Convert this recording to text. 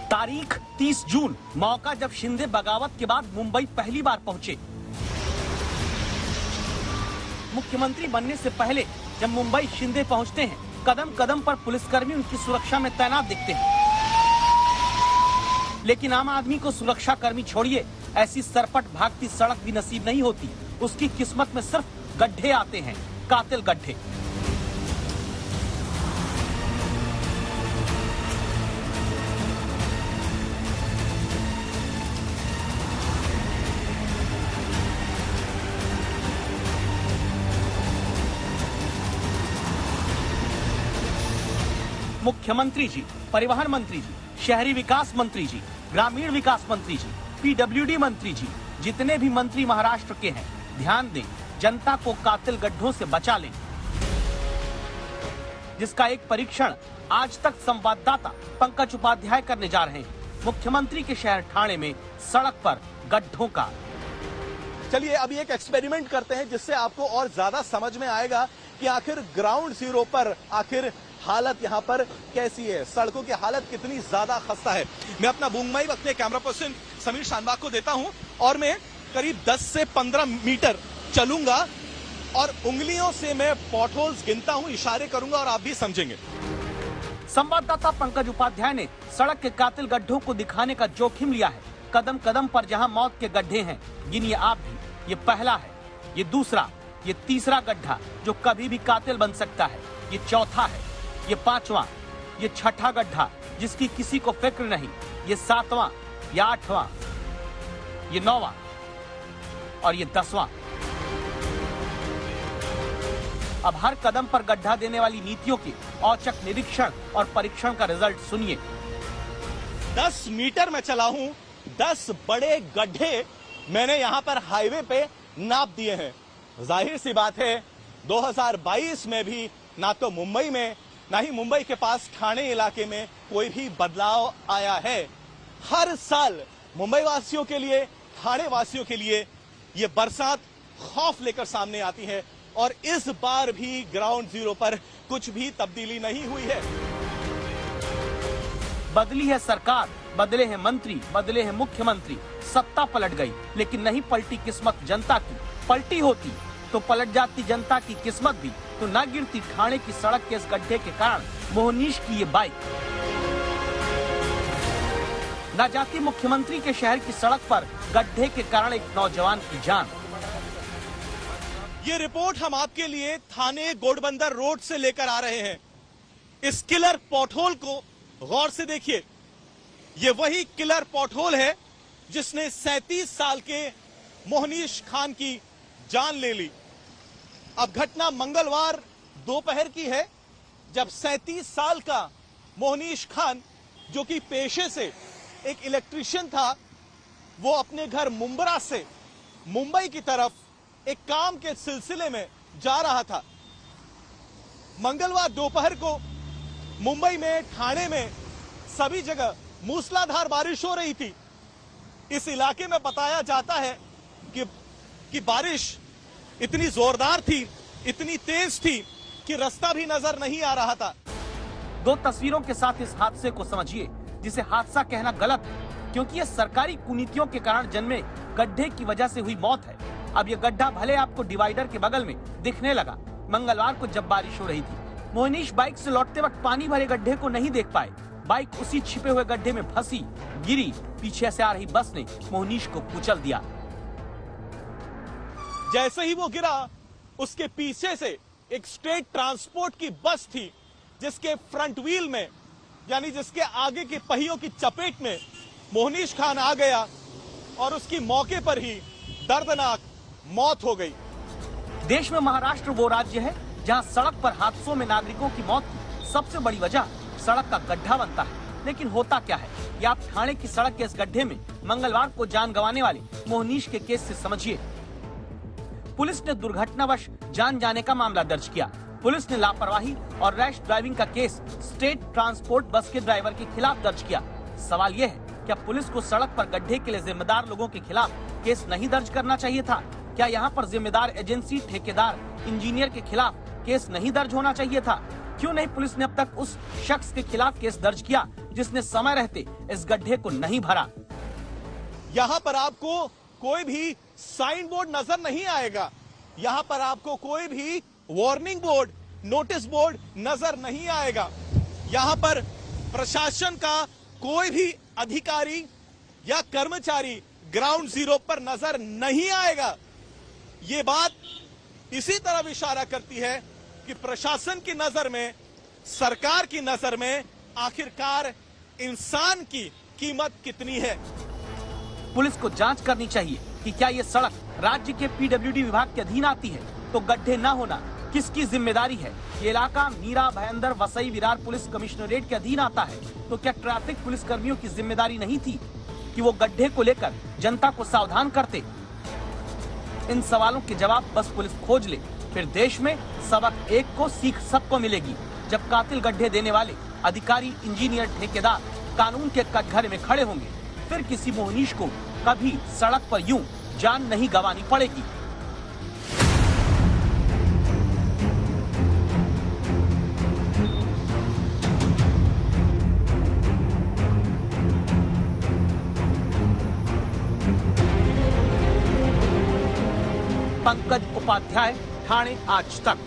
तारीख 30 जून, मौका जब शिंदे बगावत के बाद मुंबई पहली बार पहुंचे। मुख्यमंत्री बनने से पहले जब मुंबई शिंदे पहुंचते हैं, कदम कदम पर पुलिसकर्मी उनकी सुरक्षा में तैनात दिखते हैं। लेकिन आम आदमी को सुरक्षा कर्मी छोड़िए, ऐसी सरपट भागती सड़क भी नसीब नहीं होती। उसकी किस्मत में सिर्फ गड्ढे आते हैं, कातिल गड्ढे। मुख्यमंत्री जी, परिवहन मंत्री जी, शहरी विकास मंत्री जी, ग्रामीण विकास मंत्री जी, पीडब्ल्यूडी मंत्री जी, जितने भी मंत्री महाराष्ट्र के हैं, ध्यान दें, जनता को कातिल गड्ढों से बचा लें। जिसका एक परीक्षण आज तक संवाददाता पंकज उपाध्याय करने जा रहे हैं। मुख्यमंत्री के शहर ठाणे में सड़क पर गड्ढों का। चलिए अभी एक एक्सपेरिमेंट करते हैं, जिससे आपको और ज्यादा समझ में आएगा कि आखिर ग्राउंड जीरो पर आखिर हालत यहाँ पर कैसी है, सड़कों की हालत कितनी ज्यादा खस्ता है। मैं अपना बूम माइक अपने कैमरा पर्सन समीर शानबाग को देता हूँ और मैं करीब 10 से 15 मीटर चलूंगा और उंगलियों से मैं पॉटहोल्स गिनता हूँ, इशारे करूंगा और आप भी समझेंगे। संवाददाता पंकज उपाध्याय ने सड़क के कातिल गड्ढों को दिखाने का जोखिम लिया है। कदम कदम पर जहां मौत के गड्ढे हैं, गिनिए आप भी। ये पहला है, ये दूसरा, ये तीसरा गड्ढा जो कभी भी कातिल बन सकता है, ये चौथा है, ये पांचवा, ये छठा गड्ढा जिसकी किसी को फिक्र नहीं, ये सातवां, ये आठवां, ये नौवां और ये 10वां। अब हर कदम पर गड्ढा देने वाली नीतियों के औचक निरीक्षण और परीक्षण का रिजल्ट सुनिए। 10 मीटर में चला हूं, 10 बड़े गड्ढे मैंने यहां पर हाईवे पे नाप दिए हैं। जाहिर सी बात है 2022 में भी ना तो मुंबई में ना ही मुंबई के पास ठाणे इलाके में कोई भी बदलाव आया है। हर साल मुंबई वासियों के लिए, ठाणे वासियों के लिए ये बरसात खौफ लेकर सामने आती है और इस बार भी ग्राउंड जीरो पर कुछ भी तब्दीली नहीं हुई है। बदली है सरकार, बदले हैं मंत्री, बदले हैं मुख्यमंत्री, सत्ता पलट गई, लेकिन नहीं पलटी किस्मत जनता की। पलटी होती तो पलट जाती जनता की किस्मत भी, तो न गिरती ठाणे की सड़क के इस गड्ढे के कारण मोहनीश की ये बाइक, न जाती मुख्यमंत्री के शहर की सड़क पर गड्ढे के कारण एक नौजवान की जान। ये रिपोर्ट हम आपके लिए थाने गोडबंदर रोड से लेकर आ रहे हैं। इस किलर पॉटहोल को गौर से देखिए। ये वही किलर पॉटहोल है जिसने 37 साल के मोहनीश खान की जान ले ली। अब घटना मंगलवार दोपहर की है, जब 37 साल का मोहनीश खान, जो कि पेशे से एक इलेक्ट्रीशियन था, वो अपने घर मुंब्रा से मुंबई की तरफ एक काम के सिलसिले में जा रहा था। मंगलवार दोपहर को मुंबई में, ठाणे में सभी जगह मूसलाधार बारिश हो रही थी। इस इलाके में बताया जाता है कि बारिश इतनी जोरदार थी, इतनी तेज थी कि रास्ता भी नजर नहीं आ रहा था। दो तस्वीरों के साथ इस हादसे को समझिए, जिसे हादसा कहना गलत है, क्योंकि ये सरकारी कुनीतियों के कारण जन्मे गड्ढे की वजह से हुई मौत है। अब ये गड्ढा भले आपको डिवाइडर के बगल में दिखने लगा, मंगलवार को जब बारिश हो रही थी, मोहनीश बाइक से लौटते वक्त पानी भरे गड्ढे को नहीं देख पाए। बाइक उसी छिपे हुए गड्ढे में फंसी, गिरी, पीछे से आ रही बस ने मोहनीश को कुचल दिया। जैसे ही वो गिरा, उसके पीछे से एक स्टेट ट्रांसपोर्ट की बस थी, जिसके फ्रंट व्हील में, यानी जिसके आगे के पहियों की चपेट में मोहनीश खान आ गया और उसकी मौके पर ही दर्दनाक मौत हो गई। देश में महाराष्ट्र वो राज्य है जहां सड़क पर हादसों में नागरिकों की मौत की सबसे बड़ी वजह सड़क का गड्ढा बनता है। लेकिन होता क्या है, ये आप ठाणे की सड़क के इस गड्ढे में मंगलवार को जान गंवाने वाले मोहनीश के केस से समझिए। पुलिस ने दुर्घटनावश जान जाने का मामला दर्ज किया। पुलिस ने लापरवाही और रैश ड्राइविंग का केस स्टेट ट्रांसपोर्ट बस के ड्राइवर के खिलाफ दर्ज किया। सवाल यह है, क्या पुलिस को सड़क पर गड्ढे के लिए जिम्मेदार लोगों के खिलाफ केस नहीं दर्ज करना चाहिए था? क्या यहाँ पर जिम्मेदार एजेंसी, ठेकेदार, इंजीनियर के खिलाफ केस नहीं दर्ज होना चाहिए था? क्यों नहीं पुलिस ने अब तक उस शख्स के खिलाफ केस दर्ज किया जिसने समय रहते इस गड्ढे को नहीं भरा? यहां पर आपको कोई भी साइन बोर्ड नजर नहीं आएगा, यहां पर आपको कोई भी वार्निंग बोर्ड, नोटिस बोर्ड नजर नहीं आएगा, यहां पर प्रशासन का कोई भी अधिकारी या कर्मचारी ग्राउंड जीरो पर नजर नहीं आएगा। ये बात इसी तरफ इशारा करती है कि प्रशासन की नजर में, सरकार की नजर में आखिरकार इंसान की कीमत कितनी है। पुलिस को जांच करनी चाहिए कि क्या ये सड़क राज्य के पीडब्ल्यूडी विभाग के अधीन आती है, तो गड्ढे न होना किसकी जिम्मेदारी है? ये इलाका मीरा, भयंदर, वसई, विरार पुलिस कमिश्नरेट के अधीन आता है, तो क्या ट्रैफिक पुलिस कर्मियों की जिम्मेदारी नहीं थी कि वो गड्ढे को लेकर जनता को सावधान करते? इन सवालों के जवाब बस पुलिस खोज ले, फिर देश में सबक एक को सीख सबको मिलेगी। जब कातिल गड्ढे देने वाले अधिकारी, इंजीनियर, ठेकेदार कानून के कटघरे में खड़े होंगे, फिर किसी मोहनीश को कभी सड़क पर यूं जान नहीं गंवानी पड़ेगी। पंकज उपाध्याय, ठाणे आज तक।